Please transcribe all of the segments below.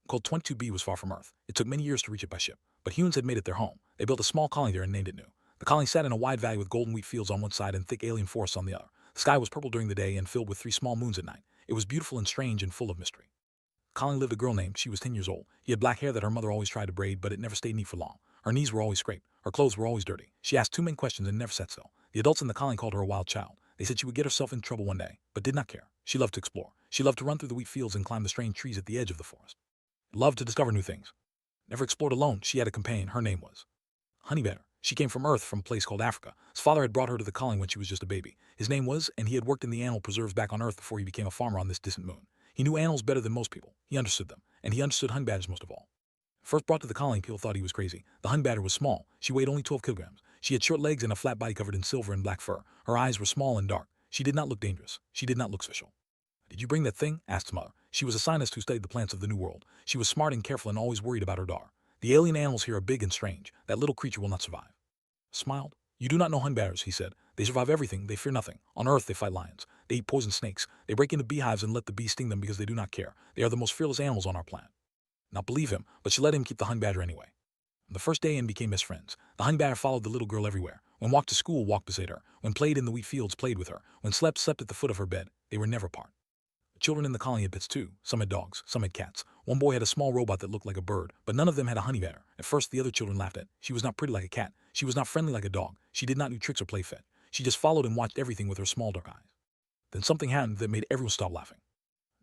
Called 22B was far from Earth. It took many years to reach it by ship, but humans had made it their home. They built a small colony there and named it New. The colony sat in a wide valley with golden wheat fields on one side and thick alien forests on the other. The sky was purple during the day and filled with three small moons at night. It was beautiful and strange and full of mystery. The colony lived a girl named, she was 10 years old. She had black hair that her mother always tried to braid, but it never stayed neat for long. Her knees were always scraped. Her clothes were always dirty. She asked too many questions and never sat still. The adults in the colony called her a wild child. They said she would get herself in trouble one day, but did not care. She loved to explore. She loved to run through the wheat fields and climb the strange trees at the edge of the forest. Loved to discover new things. Never explored alone, she had a companion. Her name was Honey Badger. She came from Earth, from a place called Africa. His father had brought her to the colony when she was just a baby. His name was, and he had worked in the animal preserves back on Earth before he became a farmer on this distant moon. He knew animals better than most people. He understood them, and he understood honey badgers most of all. First brought to the colony, people thought he was crazy. The honey badger was small. She weighed only 12 kilograms. She had short legs and a flat body covered in silver and black fur. Her eyes were small and dark. She did not look dangerous. She did not look special. Did you bring that thing? Asked his mother. She was a scientist who studied the plants of the New World. She was smart and careful and always worried about her daughter. The alien animals here are big and strange. That little creature will not survive. Smiled. You do not know honey badgers, he said. They survive everything. They fear nothing. On Earth, they fight lions. They eat poison snakes. They break into beehives and let the bees sting them because they do not care. They are the most fearless animals on our planet. Not believe him, but she let him keep the honey badger anyway. On the first day and became best friends. The honey badger followed the little girl everywhere. When walked to school, walked beside her. When played in the wheat fields, played with her. When slept, slept at the foot of her bed. They were never apart. The children in the colony had pets too. Some had dogs, some had cats. One boy had a small robot that looked like a bird, but none of them had a honey badger. At first, the other children laughed at. She was not pretty like a cat. She was not friendly like a dog. She did not do tricks or play fed. She just followed and watched everything with her small dark eyes. Then something happened that made everyone stop laughing.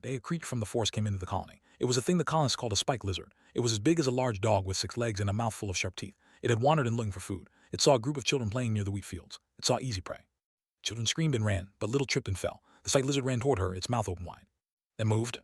A creature from the forest came into the colony. It was a thing the colonists called a spike lizard. It was as big as a large dog with 6 legs and a mouth full of sharp teeth. It had wandered and looking for food. It saw a group of children playing near the wheat fields. It saw easy prey. Children screamed and ran, but little tripped and fell. The spike lizard ran toward her, its mouth open wide. Then moved.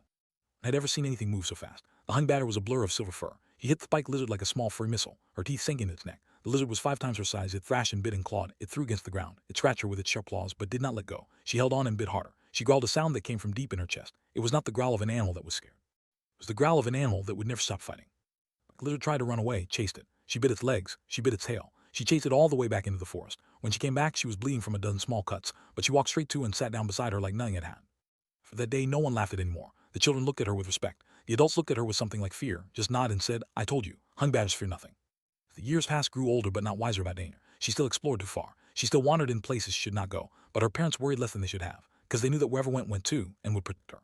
I had ever seen anything move so fast. The honey badger was a blur of silver fur. He hit the spike lizard like a small furry missile. Her teeth sank into its neck. The lizard was 5 times her size. It thrashed and bit and clawed. It threw against the ground. It scratched her with its sharp claws, but did not let go. She held on and bit harder. She growled a sound that came from deep in her chest. It was not the growl of an animal that was scared. It was the growl of an animal that would never stop fighting. The lizard tried to run away, chased it. She bit its legs. She bit its tail. She chased it all the way back into the forest. When she came back, she was bleeding from a dozen small cuts, but she walked straight to and sat down beside her like nothing had happened. For that day, no one laughed at anymore. The children looked at her with respect. The adults looked at her with something like fear, just nodded and said, I told you, honey badgers fear nothing. The years passed, grew older but not wiser about danger. She still explored too far. She still wandered in places she should not go, but her parents worried less than they should have, because they knew that wherever went too, and would protect her.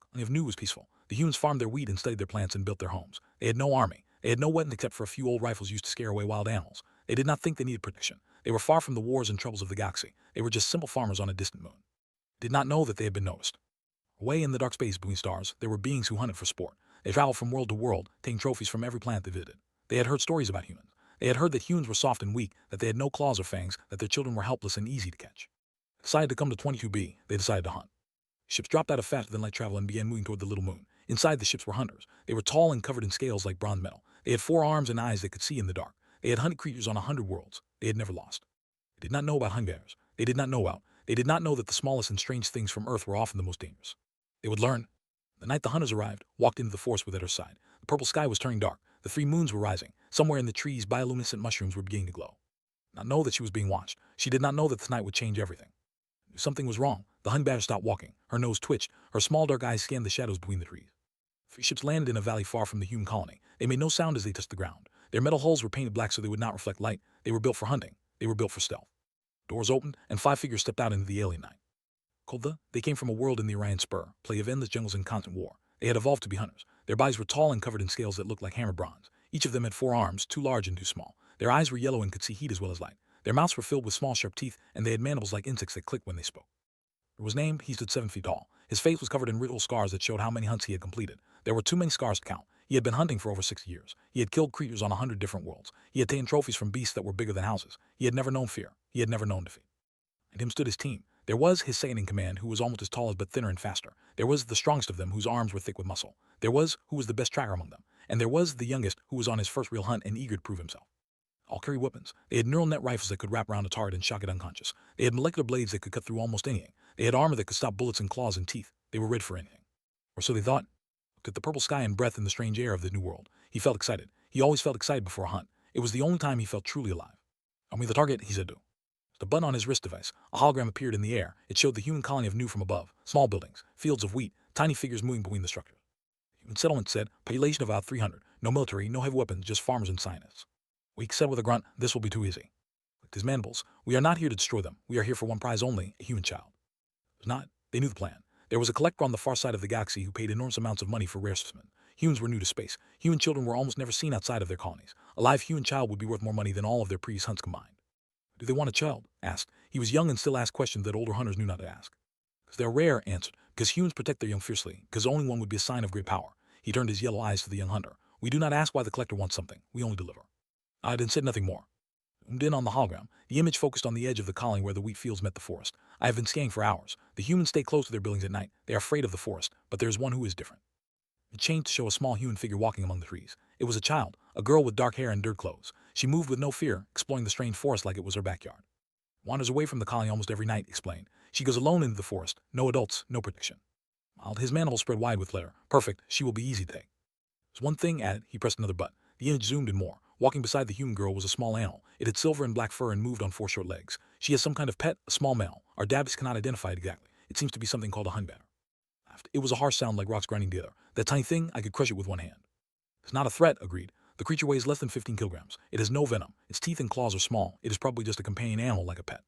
The colony of New was peaceful. The humans farmed their wheat and studied their plants and built their homes. They had no army. They had no weapons except for a few old rifles used to scare away wild animals. They did not think they needed protection. They were far from the wars and troubles of the galaxy. They were just simple farmers on a distant moon. They did not know that they had been noticed. Away in the dark space between stars, there were beings who hunted for sport. They traveled from world to world, taking trophies from every planet they visited. They had heard stories about humans. They had heard that humans were soft and weak, that they had no claws or fangs, that their children were helpless and easy to catch. They decided to come to 22B. They decided to hunt. Ships dropped out of faster than light travel and began moving toward the little moon. Inside the ships were hunters. They were tall and covered in scales like bronze metal. They had 4 arms and eyes that could see in the dark. They had hunted creatures on 100 worlds. They had never lost. They did not know about honey badgers. They did not know that the smallest and strange things from Earth were often the most dangerous. They would learn. The night the hunters arrived, walked into the forest with at her side. The purple sky was turning dark. The 3 moons were rising. Somewhere in the trees, bioluminescent mushrooms were beginning to glow. Not know that she was being watched. She did not know that the night would change everything. Something was wrong. The honey badger stopped walking. Her nose twitched. Her small dark eyes scanned the shadows between the trees. 3 ships landed in a valley far from the human colony. They made no sound as they touched the ground. Their metal hulls were painted black so they would not reflect light. They were built for hunting. They were built for stealth. Doors opened, and 5 figures stepped out into the alien night. They came from a world in the Orion Spur, play of endless jungles and constant war. They had evolved to be hunters. Their bodies were tall and covered in scales that looked like hammered bronze. Each of them had 4 arms, too large and too small. Their eyes were yellow and could see heat as well as light. Their mouths were filled with small sharp teeth, and they had mandibles like insects that clicked when they spoke. He was named, he stood 7 feet tall. His face was covered in ritual scars that showed how many hunts he had completed. There were too many scars to count. He had been hunting for over 6 years. He had killed creatures on 100 different worlds. He had taken trophies from beasts that were bigger than houses. He had never known fear. He had never known defeat. And him stood his team. There was his second in command, who was almost as tall as but thinner and faster. There was the strongest of them, whose arms were thick with muscle. There was who was the best tracker among them. And there was the youngest, who was on his first real hunt and eager to prove himself. All carried weapons. They had neural net rifles that could wrap around a target and shock it unconscious. They had molecular blades that could cut through almost anything. They had armor that could stop bullets and claws and teeth. They were ready for anything. Or so they thought. Looked at the purple sky and breath in the strange air of the new world. He felt excited. He always felt excited before a hunt. It was the only time he felt truly alive. "Show me the target," he said to. The button on his wrist device, a hologram appeared in the air. It showed the human colony of New from above. Small buildings, fields of wheat, tiny figures moving between the structures. Human settlement said, population of about 300. No military, no heavy weapons, just farmers and scientists. Weak said with a grunt, this will be too easy. Licked his mandibles. We are not here to destroy them. We are here for one prize only, a human child. It was not. They knew the plan. There was a collector on the far side of the galaxy who paid enormous amounts of money for rare specimens. Humans were new to space. Human children were almost never seen outside of their colonies. A live human child would be worth more money than all of their previous hunts combined. Do they want a child? Asked. He was young and still asked questions that older hunters knew not to ask. Because they're rare, answered. Because humans protect their young fiercely. Because only one would be a sign of great power. He turned his yellow eyes to the young hunter. We do not ask why the collector wants something. We only deliver. I then said nothing more. Zoomed in on the hologram. The image focused on the edge of the colony where the wheat fields met the forest. I have been scanning for hours. The humans stay close to their buildings at night. They are afraid of the forest, but there is one who is different. It changed to show a small human figure walking among the trees. It was a child, a girl with dark hair and dirt clothes. She moved with no fear, exploring the strange forest like it was her backyard. Wanders away from the colony almost every night, explained. She goes alone into the forest. No adults, no protection. His mandibles spread wide with flair. Perfect. She will be easy to take. There's one thing, added. He pressed another button. The image zoomed in more. Walking beside the human girl was a small animal. It had silver and black fur and moved on 4 short legs. She has some kind of pet, a small mammal. Our database cannot identify it exactly. It seems to be something called a honeybatter. It was a harsh sound like rocks grinding together. That tiny thing, I could crush it with one hand. It's not a threat, agreed. The creature weighs less than 15 kilograms. It has no venom. Its teeth and claws are small. It is probably just a companion animal like a pet.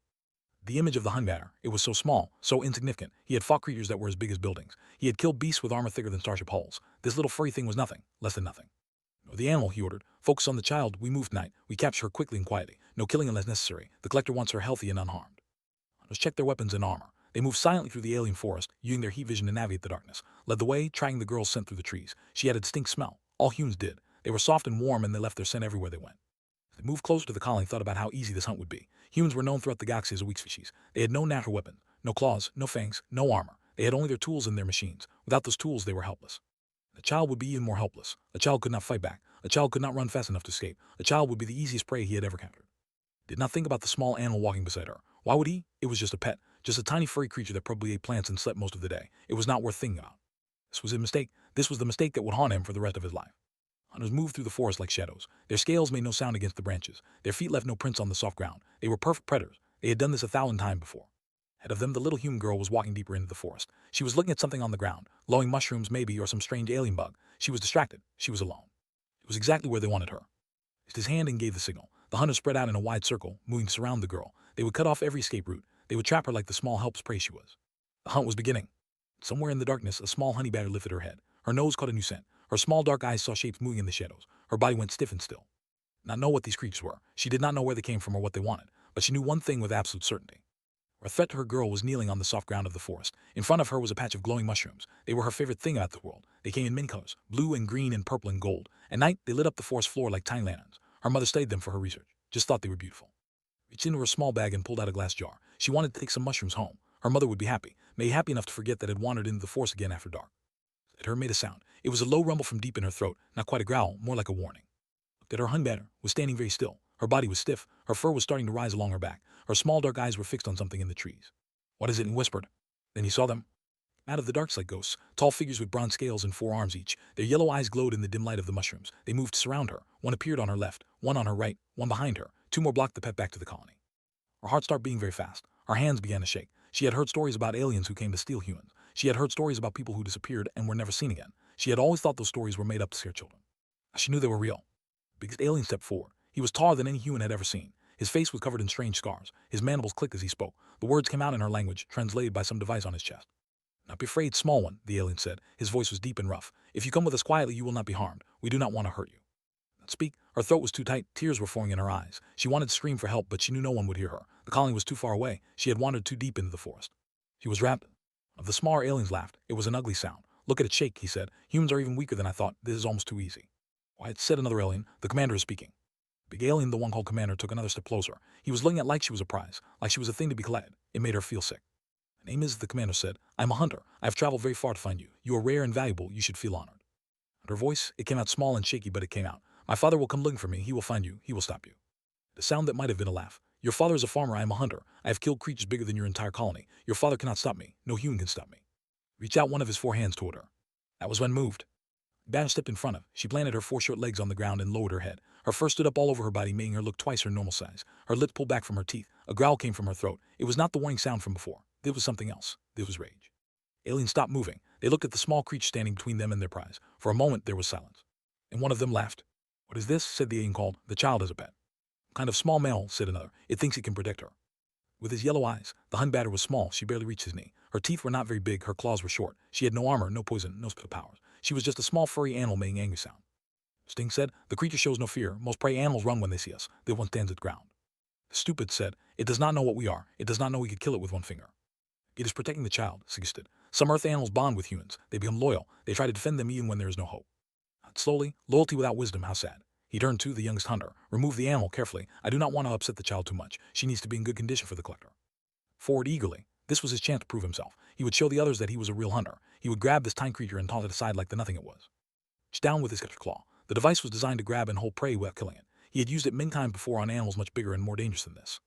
The image of the honeybatter. It was so small, so insignificant. He had fought creatures that were as big as buildings. He had killed beasts with armor thicker than starship hulls. This little furry thing was nothing, less than nothing. No, the animal, he ordered. Focus on the child. We move tonight. We capture her quickly and quietly. No killing unless necessary. The collector wants her healthy and unharmed. Hunters checked their weapons and armor. They moved silently through the alien forest, using their heat vision to navigate the darkness. Led the way, tracking the girl's scent through the trees. She had a distinct smell. All humans did. They were soft and warm, and they left their scent everywhere they went. They moved closer to the colony and thought about how easy this hunt would be. Humans were known throughout the galaxy as a weak species. They had no natural weapon, no claws, no fangs, no armor. They had only their tools and their machines. Without those tools, they were helpless. A child would be even more helpless. A child could not fight back. A child could not run fast enough to escape. A child would be the easiest prey he had ever captured. Did not think about the small animal walking beside her. Why would he? It was just a pet. Just a tiny furry creature that probably ate plants and slept most of the day. It was not worth thinking about. This was a mistake. This was the mistake that would haunt him for the rest of his life. Hunters moved through the forest like shadows. Their scales made no sound against the branches. Their feet left no prints on the soft ground. They were perfect predators. They had done this 1,000 times before. Ahead of them, the little human girl was walking deeper into the forest. She was looking at something on the ground, glowing mushrooms maybe, or some strange alien bug. She was distracted. She was alone. It was exactly where they wanted her. He raised his hand and gave the signal. The hunters spread out in a wide circle, moving to surround the girl. They would cut off every escape route. They would trap her like the small helpless prey she was. The hunt was beginning. Somewhere in the darkness, a small honey badger lifted her head. Her nose caught a new scent. Her small dark eyes saw shapes moving in the shadows. Her body went stiff and still. Not know what these creatures were. She did not know where they came from or what they wanted, but she knew one thing with absolute certainty. A threat to her girl was kneeling on the soft ground of the forest. In front of her was a patch of glowing mushrooms. They were her favorite thing about the world. They came in many colors, blue and green and purple and gold. At night, they lit up the forest floor like tiny lanterns. Her mother studied them for her research. Just thought they were beautiful. Reached into her small bag and pulled out a glass jar. She wanted to take some mushrooms home. Her mother would be happy, maybe happy enough to forget that it had wandered into the forest again after dark. At her made a sound. It was a low rumble from deep in her throat, not quite a growl, more like a warning. Looked at her honeybatter, was standing very still. Her body was stiff, her fur was starting to rise along her back. Her small dark eyes were fixed on something in the trees. What is it? He whispered. Then he saw them. Out of the dark like ghosts, tall figures with bronze scales and 4 arms each. Their yellow eyes glowed in the dim light of the mushrooms. They moved to surround her. One appeared on her left, one on her right, one behind her. 2 more blocked the path back to the colony. Her heart started beating very fast. Her hands began to shake. She had heard stories about aliens who came to steal humans. She had heard stories about people who disappeared and were never seen again. She had always thought those stories were made up to scare children. She knew they were real. The biggest alien stepped forward. He was taller than any human had ever seen. His face was covered in strange scars. His mandibles clicked as he spoke. The words came out in her language, translated by some device on his chest. Not be afraid, small one, the alien said. His voice was deep and rough. If you come with us quietly, you will not be harmed. We do not want to hurt you. Not speak. Her throat was too tight. Tears were forming in her eyes. She wanted to scream for help, but she knew no one would hear her. The colony was too far away. She had wandered too deep into the forest. She was wrapped. One of the smaller aliens laughed. It was an ugly sound. Look at it shake, he said. Humans are even weaker than I thought. This is almost too easy. Quiet, said another alien. The commander is speaking. Big alien, the one called Commander, took another step closer. He was looking at like she was a prize, like she was a thing to be collected. It made her feel sick. My name is, the commander said. I'm a hunter. I have traveled very far to find you. You are rare and valuable. You should feel honored. And her voice, it came out small and shaky, but it came out. My father will come looking for me. He will find you. He will stop you. The sound that might have been a laugh. Your father is a farmer. I am a hunter. I have killed creatures bigger than your entire colony. Your father cannot stop me. No human can stop me. Reached out one of his 4 hands toward her. That was when moved. Banner stepped in front of. She planted her 4 short legs on the ground and lowered her head. Her fur stood up all over her body, making her look twice her normal size. Her lips pulled back from her teeth. A growl came from her throat. It was not the warning sound from before. This was something else. This was rage. Alien stopped moving. They looked at the small creature standing between them and their prize. For a moment there was silence. And one of them laughed. "What is this?" said the alien called. "The child has a pet." "Kind of small mammal," said another. "It thinks it can protect her." With his yellow eyes, the Hun batter was small. She barely reached his knee. Her teeth were not very big. Her claws were short. She had no armor, no poison, no special powers. She was just a small furry animal making angry sound. Sting said, "The creature shows no fear. Most prey animals run when they see us. The one stands its ground." Stupid said, "It does not know what we are. It does not know we could kill it with one finger." "It is protecting the child," suggested. "Some earth animals bond with humans. They become loyal. They try to defend them even when there is no hope." Slowly, loyalty without wisdom, how sad. He turned to the youngest hunter. "Remove the animal carefully. I do not want to upset the child too much. She needs to be in good condition for the collector." Forward eagerly. This was his chance to prove himself. He would show the others that he was a real hunter. He would grab this tiny creature and toss it aside like the nothing it was. Down with his claw. The device was designed to grab and hold prey without killing it. He had used it many times before on animals much bigger and more dangerous than this.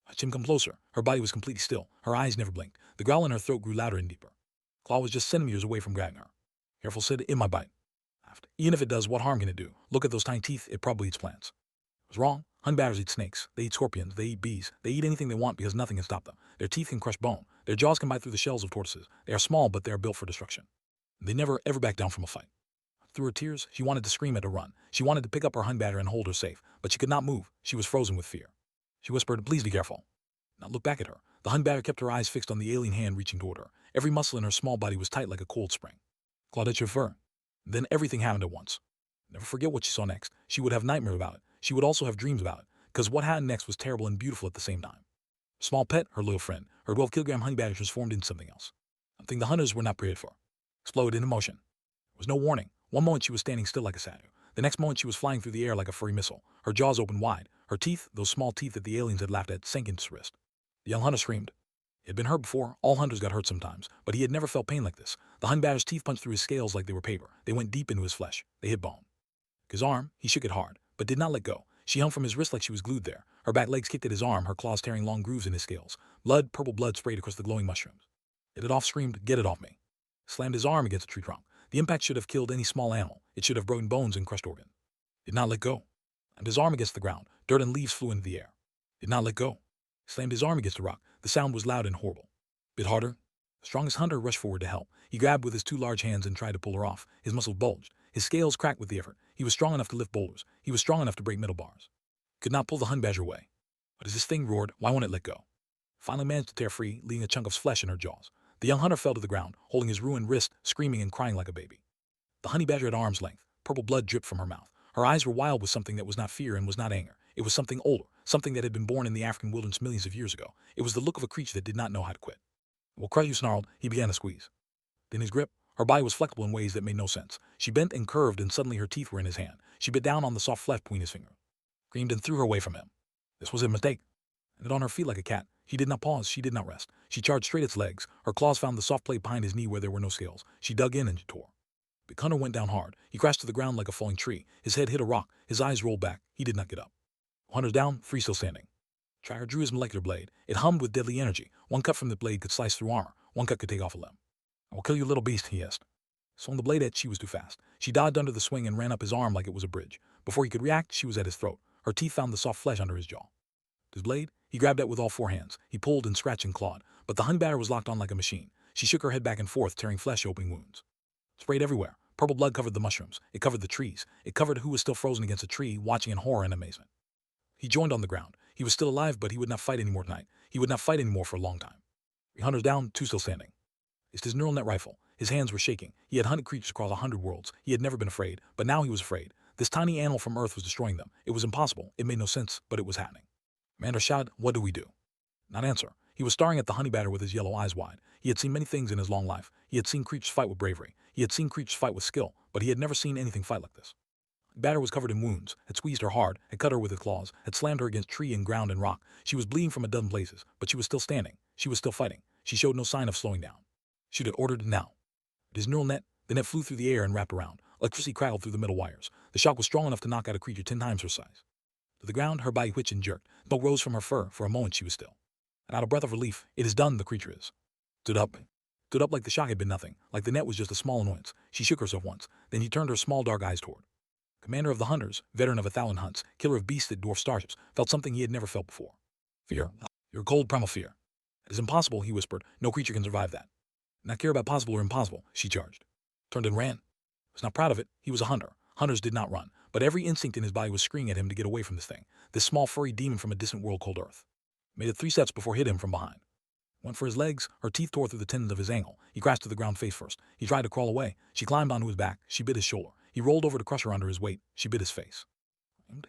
Watched him come closer. Her body was completely still. Her eyes never blinked. The growl in her throat grew louder and deeper. Claw was just centimeters away from grabbing her. "Careful," said, "it might bite." Laughed. "Even if it does, what harm can it do? Look at those tiny teeth. It probably eats plants." I was wrong. Hun batters eat snakes. They eat scorpions. They eat bees. They eat anything they want because nothing can stop them. Their teeth can crush bone. Their jaws can bite through the shells of tortoises. They are small, but they are built for destruction. They never, ever back down from a fight. Through her tears, she wanted to scream at her run. She wanted to pick up her Hun batter and hold her safe, but she could not move. She was frozen with fear. She whispered, "Please be careful." Now look back at her. The Hun batter kept her eyes fixed on the alien hand reaching toward her. Every muscle in her small body was tight like a cold spring. "Clawed at your fur." Then everything happened at once. Never forget what she saw next. She would have nightmares about it. She would also have dreams about it, because what happened next was terrible and beautiful at the same time. Small pet, her little friend, her 12-kilogram honey badger transformed into something else. Something the hunters were not prepared for. Exploded into motion. There was no warning. One moment she was standing still like a statue. The next moment she was flying through the air like a furry missile. Her jaws opened wide. Her teeth, those small teeth that the aliens had laughed at, sank into his wrist. The young hunter screamed. He had been hurt before. All hunters got hurt sometimes, but he had never felt pain like this. The honey badger's teeth punched through his scales like they were paper. They went deep into his flesh. They hit bone. His arm, he shook it hard, but did not let go. She hung from his wrist like she was glued there. Her back legs kicked at his arm, her claws tearing long grooves in his scales. Blood, purple blood sprayed across the glowing mushrooms. Get it off, screamed, "Get it off me." Slammed his arm against a tree trunk. The impact should have killed any small animal. It should have broken bones and crushed organs. Did not let go. Slammed his arm against the ground. Dirt and leaves flew into the air. Did not let go. Slammed his arm against a rock. The sound was loud and horrible. Bit harder. The strongest hunter rushed forward to help. He grabbed with his two large hands and tried to pull her off. His muscles bulged. His scales cracked with the effort. He was strong enough to lift boulders. He was strong enough to break metal bars. Could not pull the hun badger away. "What is this thing?" roared. "Why won't it let go?" Finally managed to tear free, leaving a chunk of flesh in her jaws. The young hunter fell to the ground, holding his ruined wrist, screaming and crying like a baby. The honey badger at arm's length. Purple blood dripped from her mouth. Her eyes were wild with something that was not fear and was not anger. It was something older, something that had been born in the African wilderness millions of years ago. It was the look of a creature that did not know how to quit. "Well, crush you," snarled. He began to squeeze. Then his grip. Her body was flexible in ways that made no sense. She bent and curved, and suddenly her teeth were in his hand. She bit down on the soft flesh between his fingers. Screamed and threw her away from him. This was a mistake. And on her feet like a cat. She did not pause. She did not rest. She charged straight at its legs. Her claws found the soft plate behind his knee where there were no scales. She dug in and tore. The hunter went down hard. He crashed to the ground like a falling tree. His head hit a rock. His eyes rolled back. He did not get up. Hunter's down, three still standing. Trier drew his molecular blade. It hummed with deadly energy. One cut from the blade could slice through armor. One cut could take off a limb. "I will kill you, little beast," he hissed. Swung the blade at, she was too fast. She dodged under the swing and ran up his arm like it was a bridge. Before he could react, she was at his throat. Her teeth found the soft flesh under his jaw. His blade, he grabbed at with all four hands. He pulled and scratched and clawed, but the honey badger was locked on like a machine. She shook her head back and forth, tearing flesh, opening wounds. Sprayed everywhere. Purple blood covered the mushrooms. It covered the trees. It covered who was still frozen against a tree, watching in horror and amazement. He joined on the ground. He was still alive, but he would not fight anymore tonight. He would not fight anymore for a long time. 3 hunters down, 2 still standing. It's his neural net rifle. His hands were shaking. He had hunted creatures across 100 worlds. He had never been afraid, but now he was afraid. This tiny animal from Earth was destroying them. It was impossible. It made no sense, but it was happening. Commander shouted, "What do we do?" Not answer. He was staring at the honey badger with his yellow eyes wide. He had seen many things in his long life. He had seen creatures fight with bravery. He had seen creatures fight with skill, but he had never seen anything fight like this. The batter was covered in wounds, had squeezed her hard, had cut her with his claws, had slammed her against tree and ground and rock. She was bleeding from a dozen places, but she was still standing. She was still fighting. She showed no sign of slowing down. She had ordered it now. His neural net, the net flew through the air and wrapped around. Electricity crackled through the metal wires. The shock was strong enough to knock out a creature 10 times her size. To the ground, her body twitched and jerked. Smoke rose from her fur. For a moment, she was still. And out of breath of relief, "It is done," the creature is. Stood up. Stood up like the shock had been nothing, like the net was just a small annoyance. She shook herself once. Then he turned her small dark eyes toward. Commander of the hunters, veteran of 1,000 hunts, killer of beasts that dwarf starships, felt something he had never felt before. Fear. Your cold primal fear. "It is impossible," he whispered. "No creature can survive that." Not care about possible or impossible, she charged. Turned and ran. Was not proud of it. He was a hunter. Hunters did not run, but every instinct in his body was screaming at him to get away from this thing, this small furry demon from a distant world called Earth. Made it 3 steps before hit him from behind. Went for his legs, her teeth tore through the tendons of his ankle. He crashed to the ground face first. He tried to crawl away. She climbed onto his back. She bit his shoulder. He rolled over to crush her under his weight. She bit his face.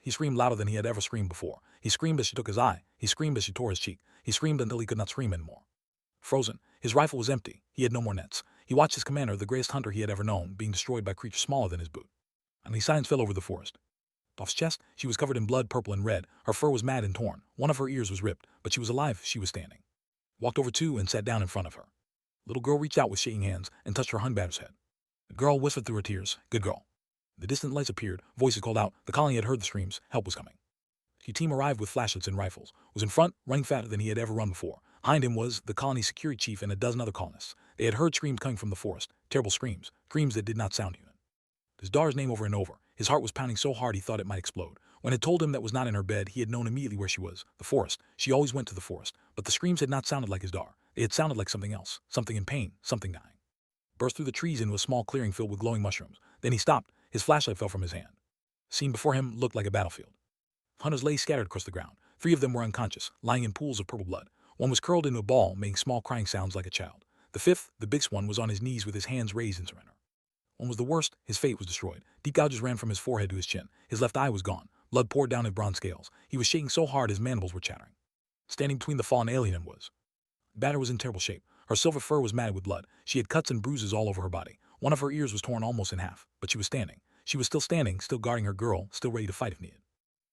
He screamed louder than he had ever screamed before. He screamed as she took his eye. He screamed as she tore his cheek. He screamed until he could not scream anymore. Frozen. His rifle was empty. He had no more nets. He watched his commander, the greatest hunter he had ever known, being destroyed by creatures smaller than his boot. And silence fell over the forest. Off his chest, she was covered in blood, purple and red. Her fur was mad and torn. One of her ears was ripped, but she was alive. She was standing. Walked over to and sat down in front of her. Little girl reached out with shaking hands and touched her Hunbatter's head. The girl whispered through her tears, "Good girl." The distant lights appeared. Voices called out. The colony had heard the screams. Help was coming. The team arrived with flashlights and rifles. Was in front, running faster than he had ever run before. Behind him was the colony's security chief and a dozen other colonists. They had heard screams coming from the forest. Terrible screams. Screams that did not sound human. His daughter's name over and over. His heart was pounding so hard he thought it might explode. When it told him that was not in her bed, he had known immediately where she was. The forest. She always went to the forest. But the screams had not sounded like his daughter. They had sounded like something else. Something in pain. Something dying. Burst through the trees into a small clearing filled with glowing mushrooms. Then he stopped. His flashlight fell from his hand. The scene before him looked like a battlefield. Hunters lay scattered across the ground. 3 of them were unconscious, lying in pools of purple blood. One was curled into a ball, making small crying sounds like a child. The 5th, the biggest one, was on his knees with his hands raised in surrender. One was the worst. His fate was destroyed. Deep gouges ran from his forehead to his chin. His left eye was gone. Blood poured down his bronze scales. He was shaking so hard his mandibles were chattering. Standing between the fallen alien and was. Batter was in terrible shape. Her silver fur was matted with blood. She had cuts and bruises all over her body. One of her ears was torn almost in half, but she was standing. She was still standing, still guarding her girl, still ready to fight if needed.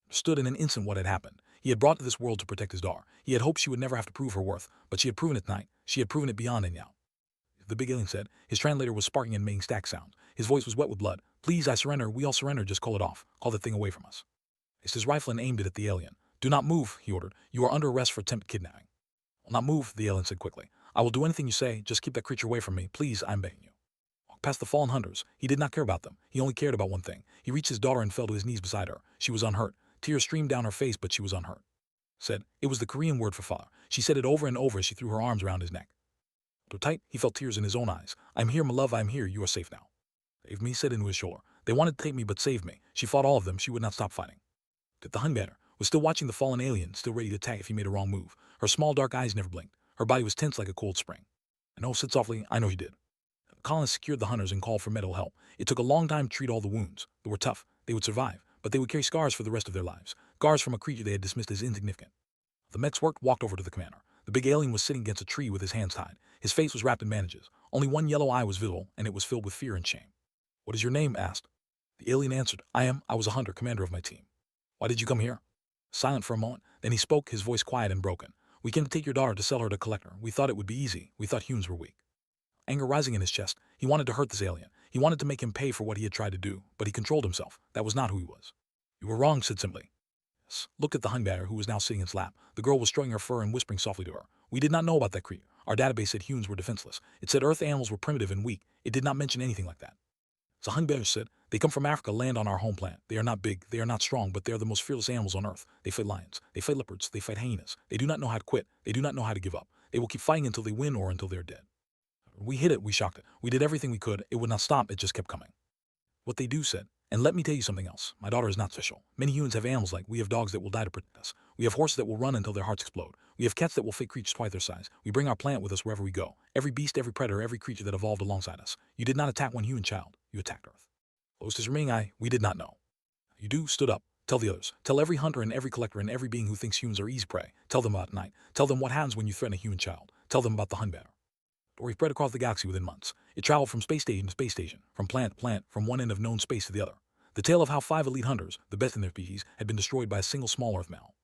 Stood in an instant what had happened. He had brought to this world to protect his daughter. He had hoped she would never have to prove her worth, but she had proven it tonight. She had proven it beyond any doubt. The big alien said. His translator was sparking and making stack sounds. His voice was wet with blood. Please, I surrender. We all surrender. Just call it off. Call that thing away from us. He raised his rifle and aimed it at the alien. Do not move, he ordered. You are under arrest for attempted kidnapping. I'll not move, the alien said quickly. I will do anything you say. Just keep that creature away from me. Please, I'm begging you. Walked past the fallen hunters. He did not care about them. He only cared about one thing. He reached his daughter and fell to his knees beside her. She was unhurt. Tears streamed down her face, but she was unhurt. Said, it was the Korean word for father. She said it over and over as she threw her arms around his neck. So tight, he felt tears in his own eyes. I'm here, my love, I'm here. You are safe now. Save me, said into his shoulder. They wanted to take me, but saved me. She fought all of them. She would not stop fighting. Did the Hunbatter was still watching the fallen alien, still ready to attack if he made a wrong move. Her small dark eyes never blinked. Her body was tense like a cold spring. I know, said softly. I know you did. The colonists secured the hunters and called for medical help. It took a long time to treat all the wounds. They were tough. They would survive, but they would carry scars for the rest of their lives. Scars from a creature they had dismissed as insignificant. The mech's work walked over to the commander. The big alien was sitting against a tree with his hands tied. His face was wrapped in bandages. Only one yellow eye was visible, and it was filled with fear and shame. What is your name? Asked. The alien answered, I was a hunter, commander of my team. Why did you come here? Silent for a moment, then he spoke, his voice quiet and broken. We came to take your daughter to sell her to collector. We thought it would be easy. We thought humans were weak. Anger rising in his chest, he wanted to hurt this alien. He wanted to make him pay for what he had tried to do, but he controlled himself. That was not who he was. You were wrong, said simply. Yes. Looked at the Hunbatter, who was now sitting in his lap. The girl was stroking her fur and whispering softly to her. We did not know about that creature. Our database said humans were defenseless. It said Earth animals were primitive and weak. It did not mention anything like that. The Hunbatter said, they come from Africa, land on our home planet. They are not big, they are not strong, but they are the most fearless animals on Earth. They fight lions, they fight leopards, they fight hyenas. They do not know how to quit. They do not know how to give up. They will keep fighting until they win or until they are dead. We hit it, we shocked it. We did everything we could. It would not stop, it just kept coming. What they do said. And let me tell you something else. My daughter is not special. Many humans have animals like we have dogs that will die to protect us. We have horses that will run until their hearts explode. We have cats that will fight creatures twice their size. We bring our plant with us wherever we go. Every beast, every predator, every creature that evolved alongside us. You did not attack one human child. You attacked Earth. Closed his remaining eye. We did not know. You do, stood up. Tell the others. Tell every hunter and every collector and every being who thinks humans are easy prey. Tell them about night. Tell them what happens when you threaten a human child. Tell them about the Hunbatter. Story spread across the galaxy within months. It traveled from space station to space station, from planet to planet, from one end of known space to the other. The tale of how 5 elite hunters, the best in their species, had been destroyed by a single small Earth mammal.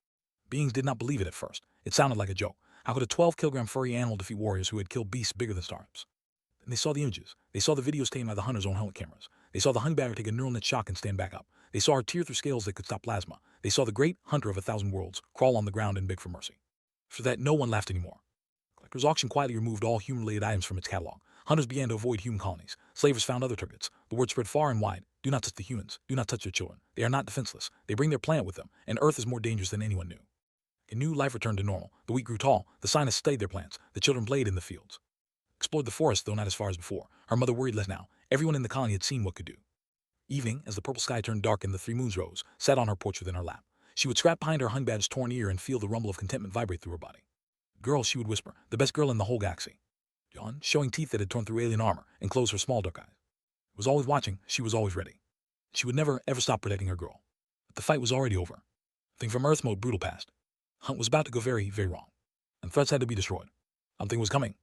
Beings did not believe it at first. It sounded like a joke. How could a 12-kilogram furry animal defeat warriors who had killed beasts bigger than stars? Then they saw the images. They saw the videos taken by the hunters' own helmet cameras. They saw the Hunbatter take a neural net shock and stand back up. They saw her tear through scales that could stop plasma. They saw the great hunter of 1,000 worlds crawl on the ground and beg for mercy. After that, no one laughed anymore. Collector's auction quietly removed all human-related items from its catalog. Hunters began to avoid human colonies. Slavers found other targets. The word spread far and wide. Do not touch the humans. Do not touch their children. They are not defenseless. They bring their planet with them, and Earth is more dangerous than anyone knew. A new life returned to normal. The wheat grew tall. The scientists studied their plants. The children played in the fields. Explored the forest, though not as far as before. Her mother worried less now. Everyone in the colony had seen what could do. Evening, as the purple sky turned dark and the 3 moons rose, sat on her porch within her lap. She would scratch behind her hung badge's torn ear and feel the rumble of contentment vibrate through her body. Girl, she would whisper, the best girl in the whole galaxy. Yawn, showing teeth that had torn through alien armor, and closed her small dark eyes. Was always watching, she was always ready. She would never, ever stop protecting her girl. But the fight was already over. Thing from Earth mode brutal past. Hunt was about to go very, very wrong. And threats had to be destroyed. Something was coming.